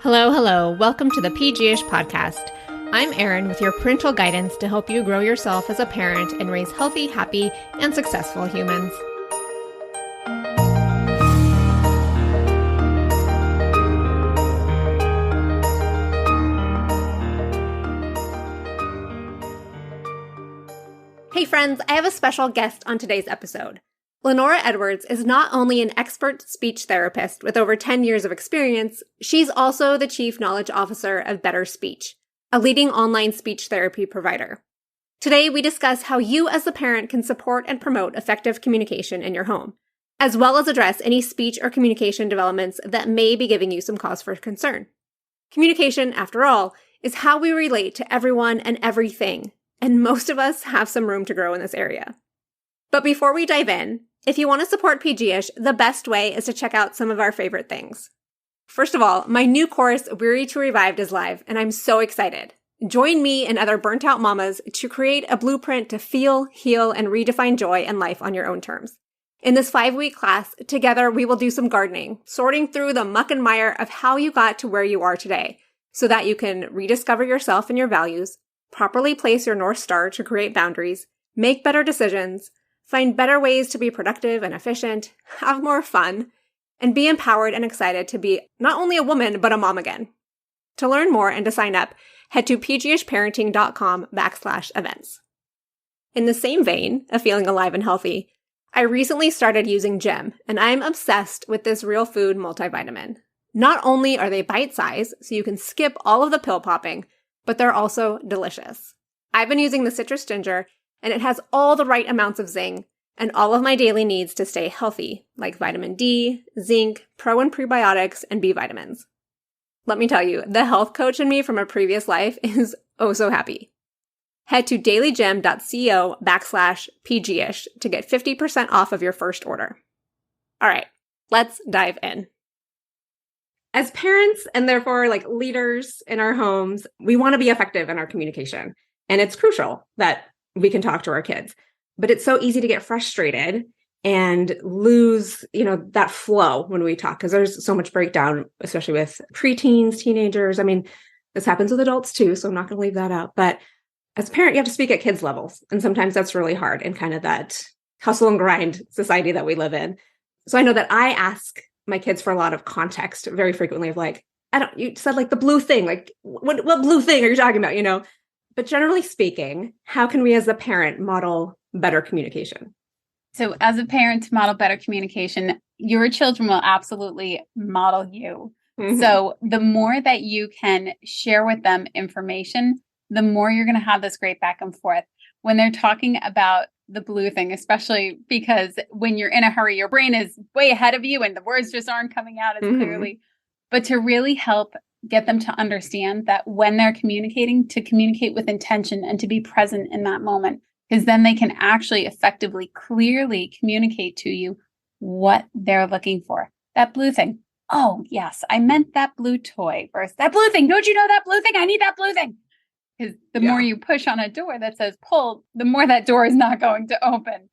Hello, hello. Welcome to the PG-ish podcast. I'm Erin with your parental guidance to help you grow yourself as a parent and raise healthy, happy, and successful humans. Hey friends, I have a special guest on today's episode. Lenora Edwards is not only an expert speech therapist with over 10 years of experience, she's also the Chief Knowledge Officer of Better Speech, a leading online speech therapy provider. Today, we discuss how you as the parent can support and promote effective communication in your home, as well as address any speech or communication developments that may be giving you some cause for concern. Communication, after all, is how we relate to everyone and everything, and most of us have some room to grow in this area. But before we dive in, if you want to support PG-ish, the best way is to check out some of our favorite things. First of all, my new course, Weary to Revived, is live, and I'm so excited. Join me and other burnt-out mamas to create a blueprint to feel, heal, and redefine joy and life on your own terms. In this 5-week class, together we will do some gardening, sorting through the muck and mire of how you got to where you are today, so that you can rediscover yourself and your values, properly place your North Star to create boundaries, make better decisions, find better ways to be productive and efficient, have more fun, and be empowered and excited to be not only a woman, but a mom again. To learn more and to sign up, head to pgishparenting.com/events. In the same vein of feeling alive and healthy, I recently started using Gem, and I'm obsessed with this real food multivitamin. Not only are they bite-sized, so you can skip all of the pill popping, but they're also delicious. I've been using the citrus ginger, and it has all the right amounts of zinc and all of my daily needs to stay healthy, like vitamin D, zinc, pro and prebiotics, and B vitamins. Let me tell you, the health coach in me from a previous life is oh so happy. Head to dailygem.co/PG-ish to get 50% off of your first order. All right, let's dive in. As parents, and therefore leaders in our homes, we want to be effective in our communication. And it's crucial that we can talk to our kids. But it's so easy to get frustrated and lose, that flow when we talk, because there's so much breakdown, especially with preteens, teenagers. I mean, this happens with adults too, so I'm not going to leave that out. But as a parent, you have to speak at kids' levels. And sometimes that's really hard in kind of that hustle and grind society that we live in. So I know that I ask my kids for a lot of context very frequently of you said the blue thing, what blue thing are you talking about, But generally speaking, how can we as a parent model better communication? So as a parent to model better communication, your children will absolutely model you. Mm-hmm. So the more that you can share with them information, the more you're going to have this great back and forth. When they're talking about the blue thing, especially because when you're in a hurry, your brain is way ahead of you and the words just aren't coming out as clearly. But to really help get them to understand that when they're communicating, to communicate with intention and to be present in that moment, because then they can actually effectively, clearly communicate to you what they're looking for. That blue thing. Oh, yes, I meant that blue toy versus that blue thing. Don't you know that blue thing? I need that blue thing. Because the more you push on a door that says pull, the more that door is not going to open.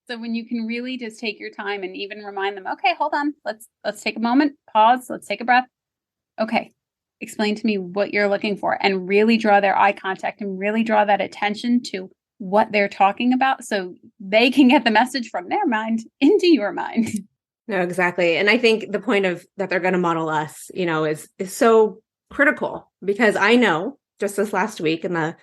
So when you can really just take your time and even remind them, okay, hold on, let's take a moment, pause, let's take a breath. Okay. Explain to me what you're looking for, and really draw their eye contact and really draw that attention to what they're talking about so they can get the message from their mind into your mind. No, exactly. And I think the point of that they're going to model us, is so critical, because I know just this last week and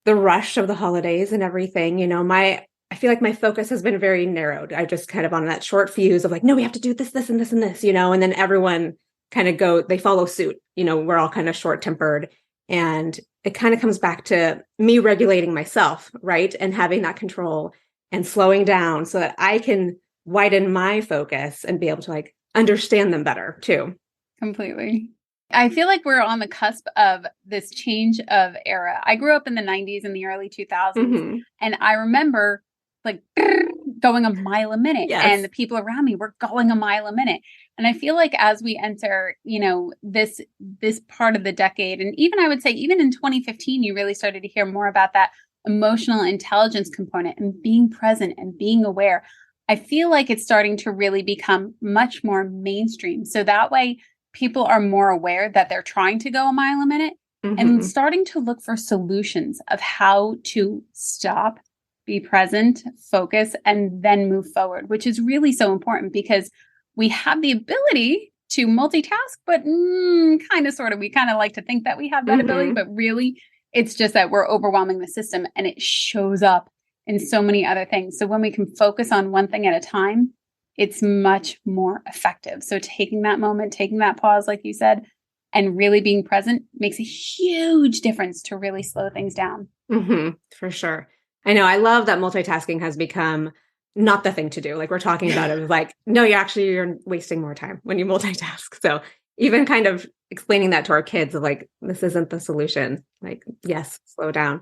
the rush of the holidays and everything, I feel like my focus has been very narrowed. I just kind of on that short fuse of no, we have to do this, this, and this, and this, and then everyone kind of they follow suit. We're all kind of short-tempered, and it kind of comes back to me regulating myself, right? And having that control and slowing down so that I can widen my focus and be able to understand them better too. Completely. I feel like we're on the cusp of this change of era. I grew up in the 90s and the early 2000s, and I remember going a mile a minute, and the people around me were going a mile a minute. And I feel like as we enter, this part of the decade, and even I would say even in 2015, you really started to hear more about that emotional intelligence component and being present and being aware. I feel like it's starting to really become much more mainstream. So that way people are more aware that they're trying to go a mile a minute and starting to look for solutions of how to stop, be present, focus, and then move forward, which is really so important because we have the ability to multitask, but we kind of like to think that we have that ability, but really it's just that we're overwhelming the system and it shows up in so many other things. So when we can focus on one thing at a time, it's much more effective. So taking that moment, taking that pause, like you said, and really being present makes a huge difference to really slow things down. For sure. I know. I love that multitasking has become not the thing to do. Like we're talking about it, like, no, you're wasting more time when you multitask. So even kind of explaining that to our kids of like, this isn't the solution. Like, yes, slow down.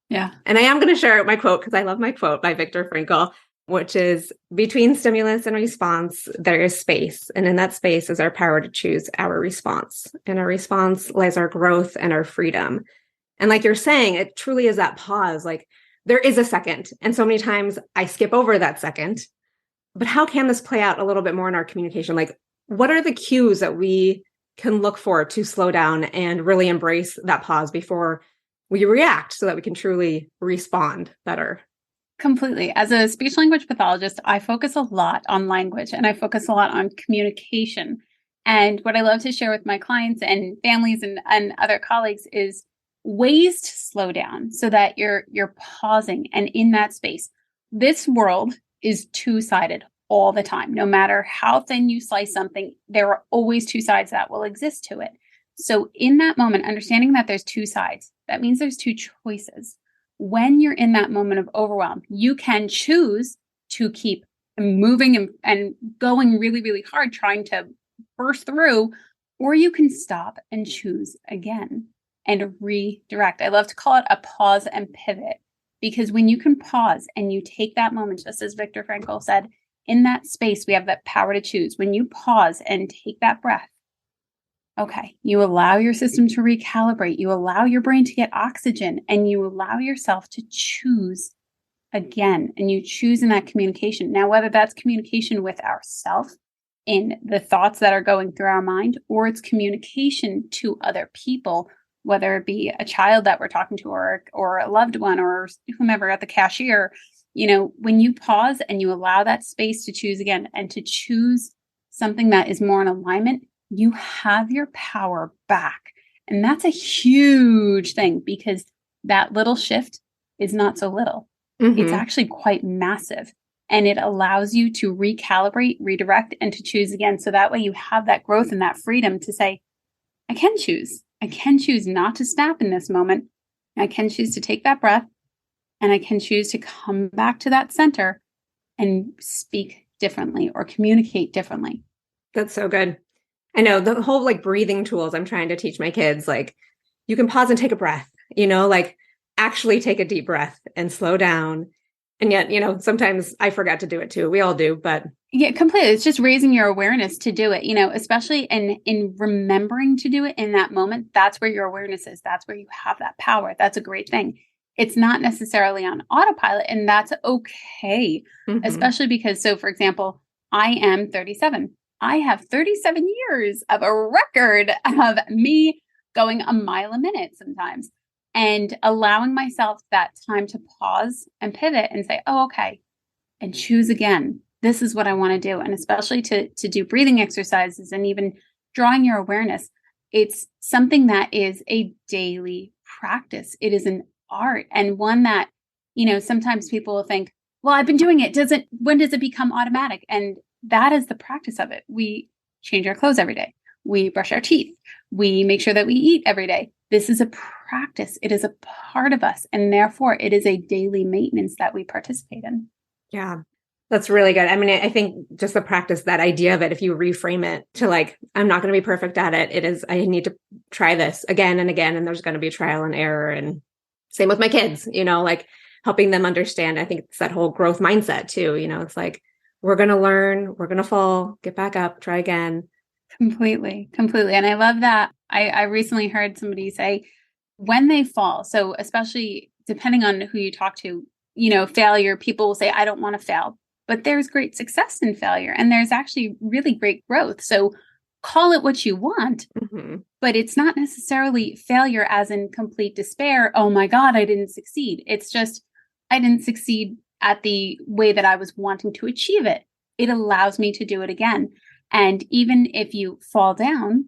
Yeah. And I am going to share my quote because I love my quote by Viktor Frankl, which is, between stimulus and response, there is space. And in that space is our power to choose our response. In our response lies our growth and our freedom. And like you're saying, it truly is that pause. Like there is a second. And so many times I skip over that second. But how can this play out a little bit more in our communication? Like, what are the cues that we can look for to slow down and really embrace that pause before we react so that we can truly respond better? Completely. As a speech language pathologist, I focus a lot on language and I focus a lot on communication. And what I love to share with my clients and families and other colleagues is ways to slow down so that you're pausing and in that space. This world is two-sided all the time. No matter how thin you slice something, there are always two sides that will exist to it. So in that moment, understanding that there's two sides, that means there's two choices. When you're in that moment of overwhelm, you can choose to keep moving and going really, really hard, trying to burst through, or you can stop and choose again and redirect. I love to call it a pause and pivot, because when you can pause and you take that moment, just as Viktor Frankl said, in that space, we have that power to choose. When you pause and take that breath, okay, you allow your system to recalibrate, you allow your brain to get oxygen, and you allow yourself to choose again, and you choose in that communication. Now, whether that's communication with ourselves in the thoughts that are going through our mind, or it's communication to other people, whether it be a child that we're talking to or a loved one or whomever at the cashier, when you pause and you allow that space to choose again and to choose something that is more in alignment, you have your power back. And that's a huge thing, because that little shift is not so little. It's actually quite massive. And it allows you to recalibrate, redirect, and to choose again. So that way you have that growth and that freedom to say, I can choose. I can choose not to snap in this moment. I can choose to take that breath, and I can choose to come back to that center and speak differently or communicate differently. That's so good. I know the whole like breathing tools I'm trying to teach my kids, like you can pause and take a breath, like actually take a deep breath and slow down. And yet, sometimes I forget to do it too. We all do, but yeah, completely. It's just raising your awareness to do it, especially in remembering to do it in that moment. That's where your awareness is. That's where you have that power. That's a great thing. It's not necessarily on autopilot, and that's okay, especially because, so for example, I am 37. I have 37 years of a record of me going a mile a minute sometimes, and allowing myself that time to pause and pivot and say, oh, okay, and choose again. This is what I want to do. And especially to do breathing exercises and even drawing your awareness. It's something that is a daily practice. It is an art, and one that, sometimes people will think, well, I've been doing it. When does it become automatic? And that is the practice of it. We change our clothes every day. We brush our teeth. We make sure that we eat every day. This is a practice. It is a part of us. And therefore, it is a daily maintenance that we participate in. Yeah, that's really good. I mean, I think just the practice, that idea of it, if you reframe it to like, I'm not going to be perfect at it. It is, I need to try this again and again. And there's going to be trial and error. And same with my kids, like helping them understand. I think it's that whole growth mindset too. It's like, we're going to learn, we're going to fall, get back up, try again. Completely. And I love that. I recently heard somebody say when they fall, so especially depending on who you talk to, failure, people will say, I don't want to fail, but there's great success in failure. And there's actually really great growth. So call it what you want, but it's not necessarily failure as in complete despair. Oh my God, I didn't succeed. It's just, I didn't succeed at the way that I was wanting to achieve it. It allows me to do it again. And even if you fall down,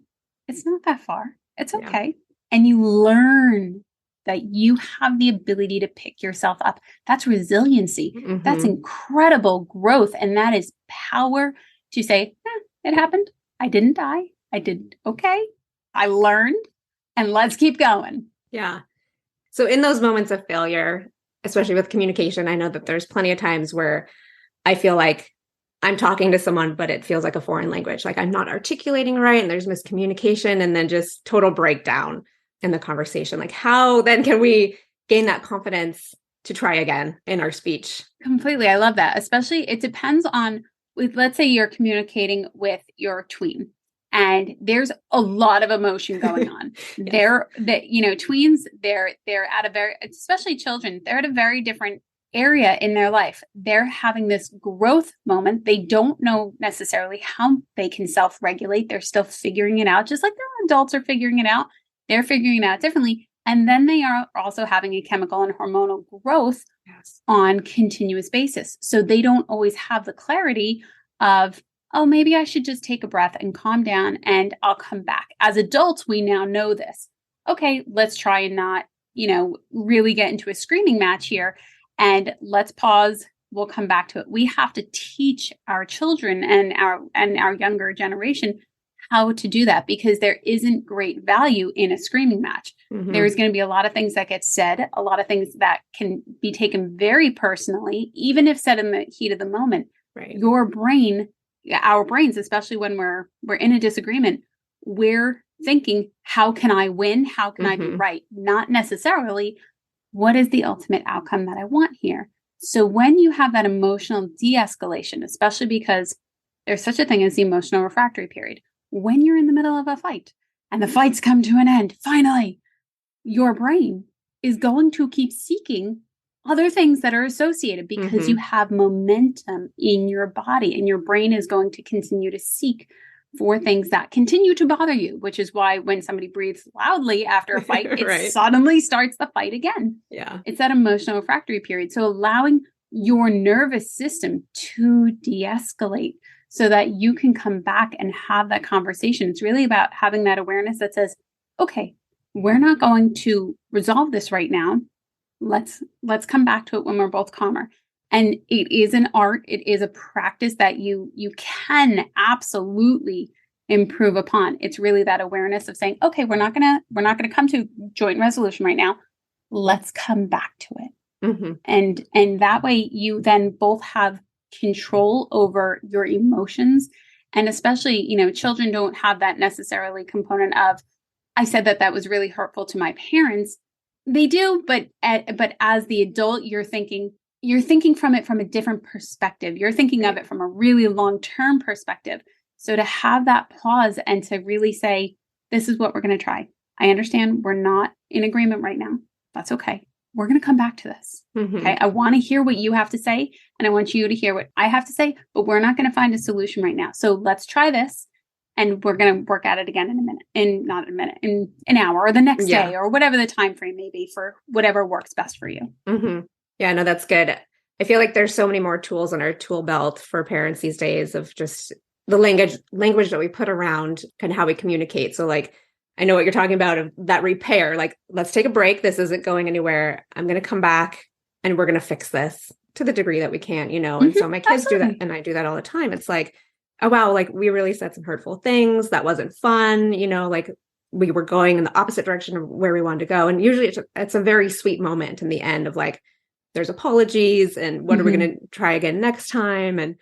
it's not that far. It's okay. Yeah. And you learn that you have the ability to pick yourself up. That's resiliency. That's incredible growth. And that is power to say, it happened. I didn't die. I did okay. I learned, and let's keep going. Yeah. So in those moments of failure, especially with communication, I know that there's plenty of times where I feel like I'm talking to someone, but it feels like a foreign language. Like I'm not articulating right, and there's miscommunication, and then just total breakdown in the conversation. Like how then can we gain that confidence to try again in our speech? Completely. I love that. Especially it depends on, let's say you're communicating with your tween and there's a lot of emotion going on. Yes. Tweens, they're at a very, especially children, they're at a very different area in their life. They're having this growth moment. They don't know necessarily how they can self-regulate. They're still figuring it out, just like their adults are figuring it out. They're figuring it out differently. And then they are also having a chemical and hormonal growth on continuous basis. So they don't always have the clarity of, oh, maybe I should just take a breath and calm down and I'll come back. As adults, we now know this. Okay, let's try and not, really get into a screaming match here. And let's pause. We'll come back to it. We have to teach our children and our younger generation how to do that, because there isn't great value in a screaming match. There's going to be a lot of things that get said, a lot of things that can be taken very personally, even if said in the heat of the moment. Right. Your brain, our brains, especially when we're in a disagreement, we're thinking, how can I win? How can I be right? Not necessarily, what is the ultimate outcome that I want here? So when you have that emotional de-escalation, especially because there's such a thing as the emotional refractory period, when you're in the middle of a fight and the fight's come to an end, finally, your brain is going to keep seeking other things that are associated because you have momentum in your body, and your brain is going to continue to seek for things that continue to bother you, which is why when somebody breathes loudly after a fight, it suddenly starts the fight again. Yeah. It's that emotional refractory period. So allowing your nervous system to de-escalate so that you can come back and have that conversation. It's really about having that awareness that says, okay, we're not going to resolve this right now. Let's come back to it when we're both calmer. And it is an art. It is a practice that you can absolutely improve upon. It's really that awareness of saying, okay, we're not gonna come to joint resolution right now. Let's come back to it. And that way you then both have control over your emotions. And especially, children don't have that necessarily component of, I said that was really hurtful to my parents. They do, but as the adult, you're thinking from it from a different perspective. You're thinking of it from a really long-term perspective. So to have that pause and to really say, this is what we're going to try. I understand we're not in agreement right now. That's okay. We're going to come back to this. Okay. I want to hear what you have to say, and I want you to hear what I have to say, but we're not going to find a solution right now. So let's try this. And we're going to work at it again in an hour or the next day or whatever the time frame may be for whatever works best for you. Yeah, no, that's good. I feel like there's so many more tools in our tool belt for parents these days of just the language that we put around and how we communicate. So like, I know what you're talking about of that repair, like, let's take a break. This isn't going anywhere. I'm going to come back and we're going to fix this to the degree that we can, And so my kids do that, and I do that all the time. It's like, oh, wow, like we really said some hurtful things. That wasn't fun. Like we were going in the opposite direction of where we wanted to go. And usually it's a very sweet moment in the end of like, there's apologies and what are we going to try again next time? And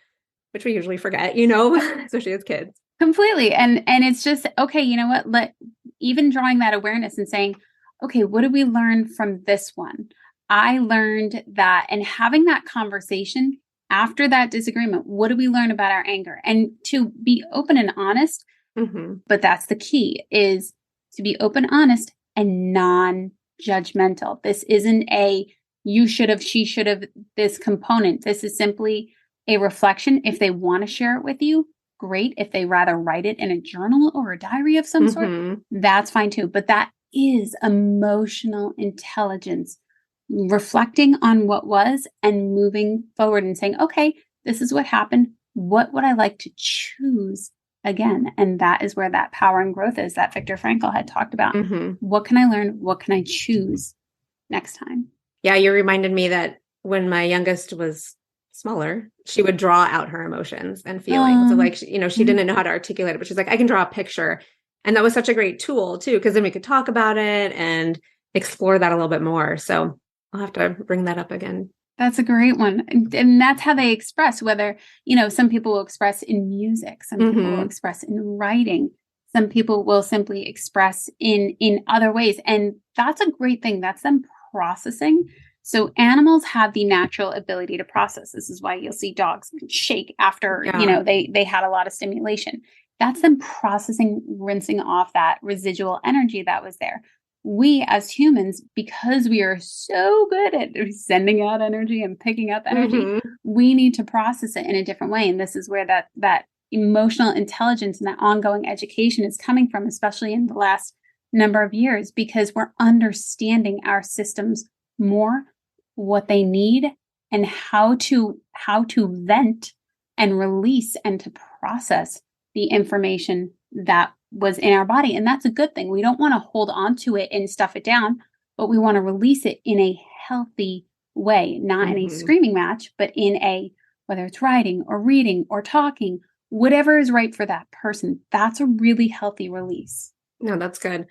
which we usually forget, especially as kids. Completely. And it's just, okay, you know what? Even drawing that awareness and saying, okay, what did we learn from this one? I learned that, and having that conversation after that disagreement, what do we learn about our anger? And to be open and honest, but that's the key, is to be open, honest, and non-judgmental. This isn't a you should have, she should have, this component. This is simply a reflection. If they want to share it with you, great. If they rather write it in a journal or a diary of some sort, that's fine too. But that is emotional intelligence, reflecting on what was and moving forward and saying, okay, this is what happened. What would I like to choose again? And that is where that power and growth is that Viktor Frankl had talked about. What can I learn? What can I choose next time? Yeah, you reminded me that when my youngest was smaller, she would draw out her emotions and feelings. So like, she didn't know how to articulate it, but she's like, I can draw a picture. And that was such a great tool too, because then we could talk about it and explore that a little bit more. So I'll have to bring that up again. That's a great one. And that's how they express, whether, some people will express in music, some people will express in writing, some people will simply express in other ways. And that's a great thing. That's them processing. So animals have the natural ability to process. This is why you'll see dogs shake after, they had a lot of stimulation. That's them processing, rinsing off that residual energy that was there. We as humans, because we are so good at sending out energy and picking up energy, we need to process it in a different way. And this is where that emotional intelligence and that ongoing education is coming from, especially in the last number of years, because we're understanding our systems more, what they need, and how to vent and release and to process the information that was in our body. And that's a good thing. We don't want to hold on to it and stuff it down, but we want to release it in a healthy way, not in a screaming match, but in a, whether it's writing or reading or talking, whatever is right for that person. That's a really healthy release. No, that's good.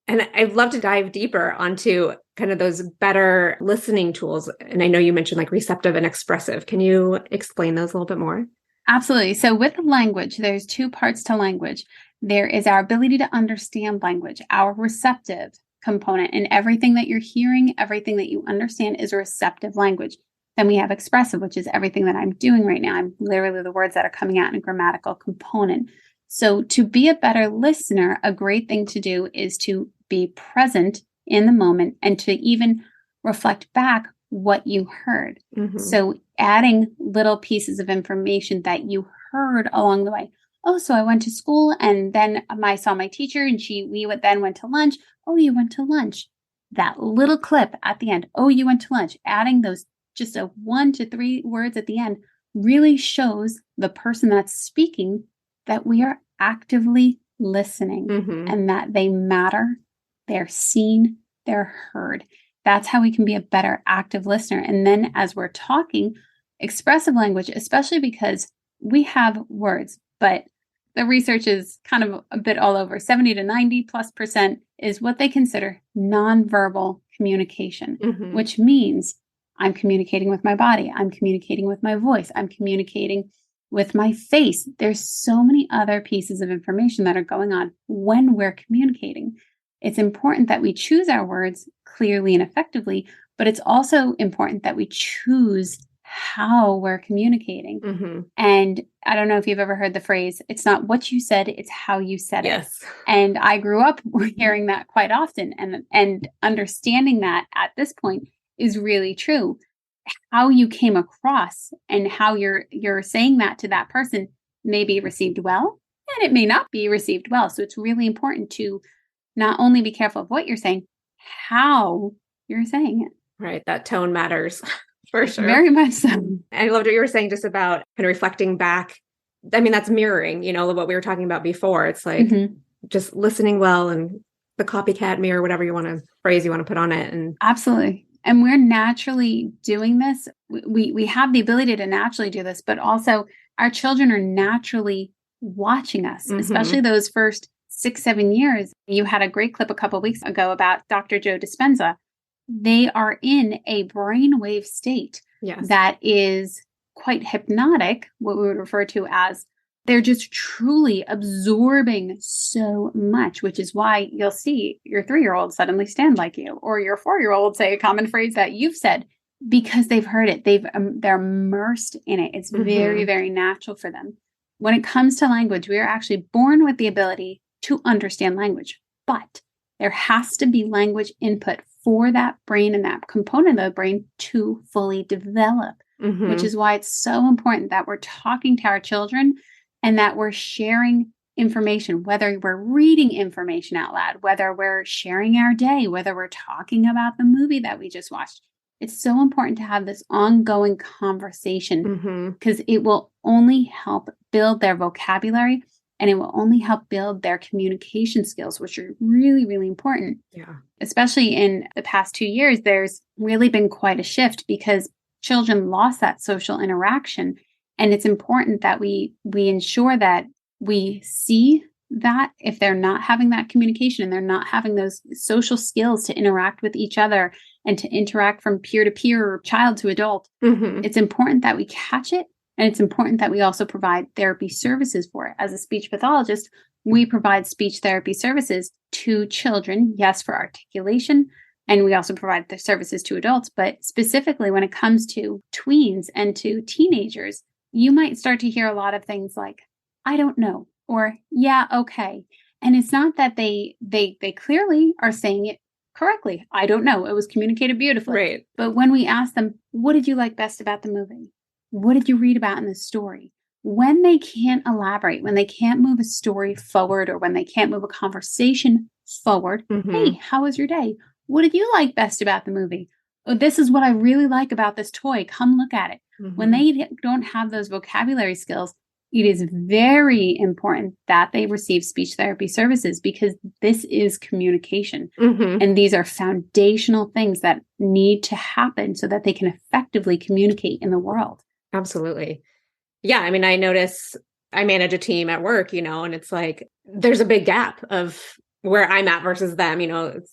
And I'd love to dive deeper onto kind of those better listening tools. And I know you mentioned like receptive and expressive. Can you explain those a little bit more? Absolutely. So with language, there's two parts to language. There is our ability to understand language, our receptive component, and everything that you're hearing, everything that you understand is a receptive language. Then we have expressive, which is everything that I'm doing right now. I'm literally the words that are coming out in a grammatical component. So to be a better listener, a great thing to do is to be present in the moment and to even reflect back what you heard. So adding little pieces of information that you heard along the way. Oh, so I went to school and then I saw my teacher and we then went to lunch. Oh, you went to lunch. That little clip at the end. Oh, you went to lunch. Adding those just a 1 to 3 words at the end really shows the person that's speaking that we are actively listening and that they matter. They're seen, they're heard. That's how we can be a better active listener. And then as we're talking, expressive language, especially because we have words, but the research is kind of a bit all over. 70 to 90+% is what they consider nonverbal communication, which means I'm communicating with my body. I'm communicating with my voice. I'm communicating with my face. There's so many other pieces of information that are going on when we're communicating. It's important that we choose our words clearly and effectively, but it's also important that we choose how we're communicating. And I don't know if you've ever heard the phrase, it's not what you said, it's how you said it. And I grew up hearing that quite often, and understanding that at this point is really true. How you came across and how you're saying that to that person may be received well, and it may not be received well. So it's really important to not only be careful of what you're saying, how you're saying it. Right. That tone matters for sure. Very much so. I loved what you were saying just about kind of reflecting back. I mean, that's mirroring, what we were talking about before. It's like just listening well and the copycat mirror, whatever phrase you want to put on it. And absolutely. And we're naturally doing this. We have the ability to naturally do this, but also our children are naturally watching us, especially those first 6-7 years. You had a great clip a couple of weeks ago about Dr. Joe Dispenza. They are in a brainwave state that is quite hypnotic, what we would refer to as they're just truly absorbing so much, which is why you'll see your 3-year-old suddenly stand like you, or your 4-year-old say a common phrase that you've said because they've heard it. They're immersed in it. It's very, very natural for them. When it comes to language, we are actually born with the ability to understand language, but there has to be language input for that brain and that component of the brain to fully develop, which is why it's so important that we're talking to our children and that we're sharing information, whether we're reading information out loud, whether we're sharing our day, whether we're talking about the movie that we just watched. It's so important to have this ongoing conversation because it will only help build their vocabulary, and it will only help build their communication skills, which are really, really important. Yeah. Especially in the past 2 years, there's really been quite a shift because children lost that social interaction. And it's important that we ensure that we see that if they're not having that communication and they're not having those social skills to interact with each other and to interact from peer to peer or child to adult, it's important that we catch it. And it's important that we also provide therapy services for it. As a speech pathologist, we provide speech therapy services to children, yes, for articulation, and we also provide the services to adults. But specifically when it comes to tweens and to teenagers, you might start to hear a lot of things like, I don't know, or yeah, okay. And it's not that they clearly are saying it correctly. I don't know. It was communicated beautifully. Right. But when we ask them, what did you like best about the movie? What did you read about in the story? When they can't elaborate, when they can't move a story forward, or when they can't move a conversation forward, hey, how was your day? What did you like best about the movie? Oh, this is what I really like about this toy. Come look at it. When they don't have those vocabulary skills, it is very important that they receive speech therapy services because this is communication. And these are foundational things that need to happen so that they can effectively communicate in the world. Absolutely. Yeah. I mean, I notice I manage a team at work, and it's like, there's a big gap of where I'm at versus them,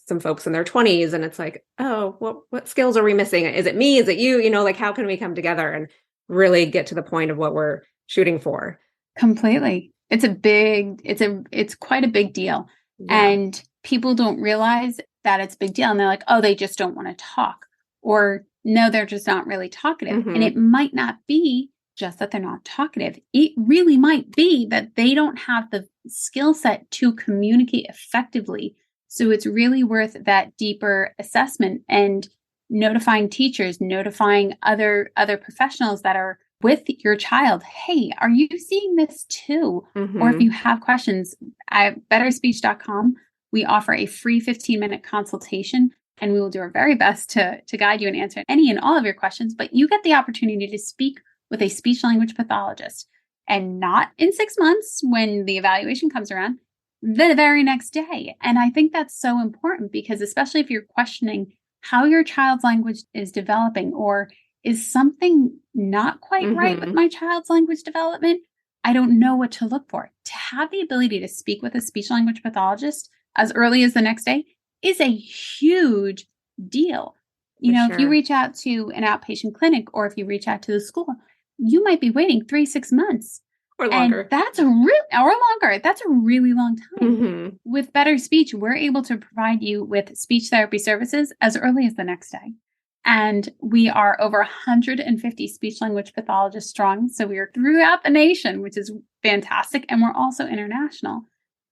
some folks in their 20s. And it's like, oh, well, what skills are we missing? Is it me? Is it you? Like, how can we come together and really get to the point of what we're shooting for? Completely. It's quite a big deal. Yeah. And people don't realize that it's a big deal. And they're like, oh, they just don't want to talk. Or no, they're just not really talkative. And it might not be just that they're not talkative. It really might be that they don't have the skill set to communicate effectively. So it's really worth that deeper assessment and notifying teachers, notifying other professionals that are with your child. Hey, are you seeing this too? Or if you have questions, at betterspeech.com, we offer a free 15-minute consultation. And we will do our very best to guide you and answer any and all of your questions. But you get the opportunity to speak with a speech language pathologist, and not in 6 months when the evaluation comes around, the very next day. And I think that's so important because especially if you're questioning how your child's language is developing, or is something not quite right with my child's language development, I don't know what to look for. To have the ability to speak with a speech language pathologist as early as the next day is a huge deal. If you reach out to an outpatient clinic or if you reach out to the school, you might be waiting 3-6 months. Or longer. And that's or longer. That's a really long time. With Better Speech, we're able to provide you with speech therapy services as early as the next day. And we are over 150 speech language pathologists strong. So we are throughout the nation, which is fantastic. And we're also international.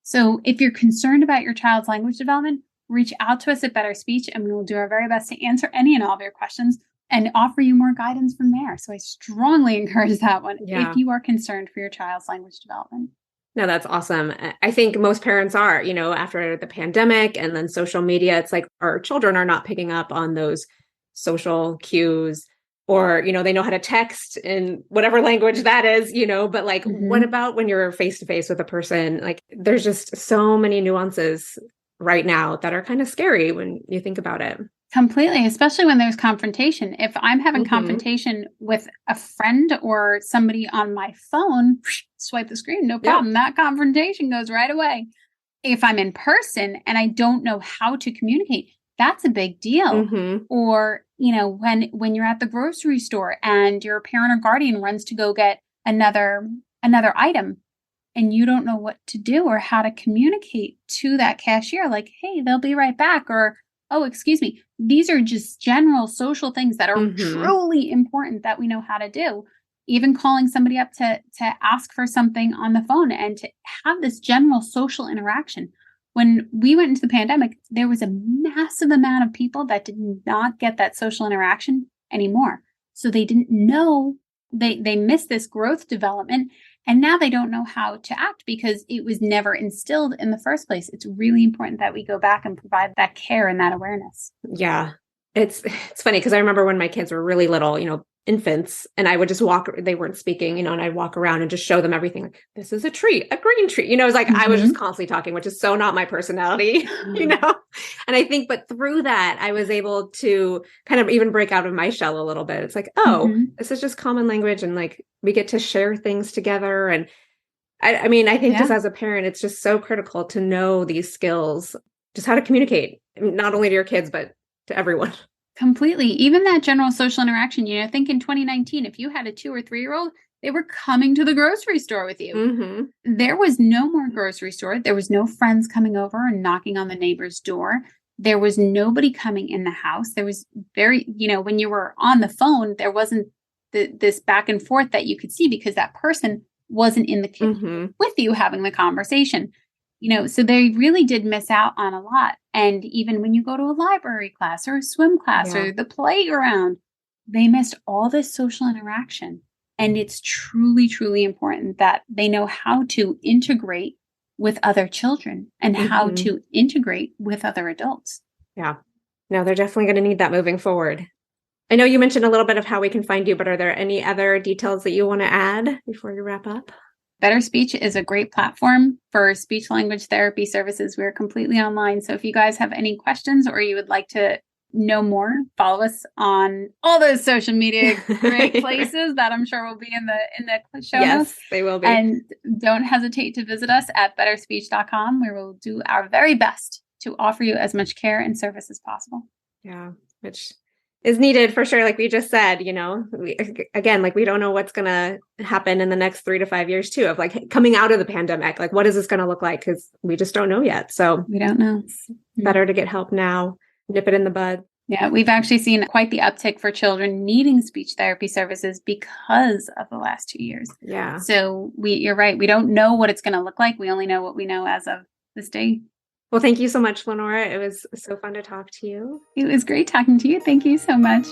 So if you're concerned about your child's language development, reach out to us at Better Speech, and we will do our very best to answer any and all of your questions and offer you more guidance from there. So I strongly encourage that one if you are concerned for your child's language development. No, that's awesome. I think most parents are, after the pandemic and then social media, it's like our children are not picking up on those social cues, or, they know how to text in whatever language that is, but like, what about when you're face to face with a person? Like, there's just so many nuances right now that are kind of scary when you think about it. Completely, especially when there's confrontation. If I'm having confrontation with a friend or somebody on my phone, swipe the screen, no problem. That confrontation goes right away. If I'm in person and I don't know how to communicate, that's a big deal. Or, when you're at the grocery store and your parent or guardian runs to go get another item and you don't know what to do or how to communicate to that cashier, like, hey, they'll be right back, or, oh, excuse me. These are just general social things that are truly important that we know how to do. Even calling somebody up to ask for something on the phone and to have this general social interaction. When we went into the pandemic, there was a massive amount of people that did not get that social interaction anymore. So they didn't know, they missed this growth development. And now they don't know how to act because it was never instilled in the first place. It's really important that we go back and provide that care and that awareness. Yeah. It's funny because I remember when my kids were really little, infants, and I would just they weren't speaking, and I'd walk around and just show them everything. Like, this is a tree, a green tree. It was like, I was just constantly talking, which is so not my personality, And I think, but through that, I was able to kind of even break out of my shell a little bit. It's like, this is just common language. And like, we get to share things together. And I think just as a parent, it's just so critical to know these skills, just how to communicate, not only to your kids, but to everyone. Completely. Even that general social interaction, I think in 2019, if you had a 2 or 3-year-old, they were coming to the grocery store with you. Mm-hmm. There was no more grocery store. There was no friends coming over and knocking on the neighbor's door. There was nobody coming in the house. There was when you were on the phone, there wasn't this back and forth that you could see because that person wasn't in the kitchen with you having the conversation. So they really did miss out on a lot. And even when you go to a library class or a swim class or the playground, they missed all this social interaction. And it's truly, truly important that they know how to integrate with other children and how to integrate with other adults. Yeah. No, they're definitely going to need that moving forward. I know you mentioned a little bit of how we can find you, but are there any other details that you want to add before you wrap up? Better Speech is a great platform for speech language therapy services. We're completely online. So if you guys have any questions or you would like to know more, follow us on all those social media great places that I'm sure will be in the show notes. Yes, they will be. And don't hesitate to visit us at betterspeech.com. We will do our very best to offer you as much care and service as possible. Yeah, which is needed for sure. Like we just said, we don't know what's going to happen in the next 3 to 5 years too, of like coming out of the pandemic. Like, what is this going to look like? Because we just don't know yet. So we don't know. It's better to get help now, nip it in the bud. Yeah, we've actually seen quite the uptick for children needing speech therapy services because of the last 2 years. Yeah. So you're right. We don't know what it's going to look like. We only know what we know as of this day. Well, thank you so much, Lenora. It was so fun to talk to you. It was great talking to you. Thank you so much.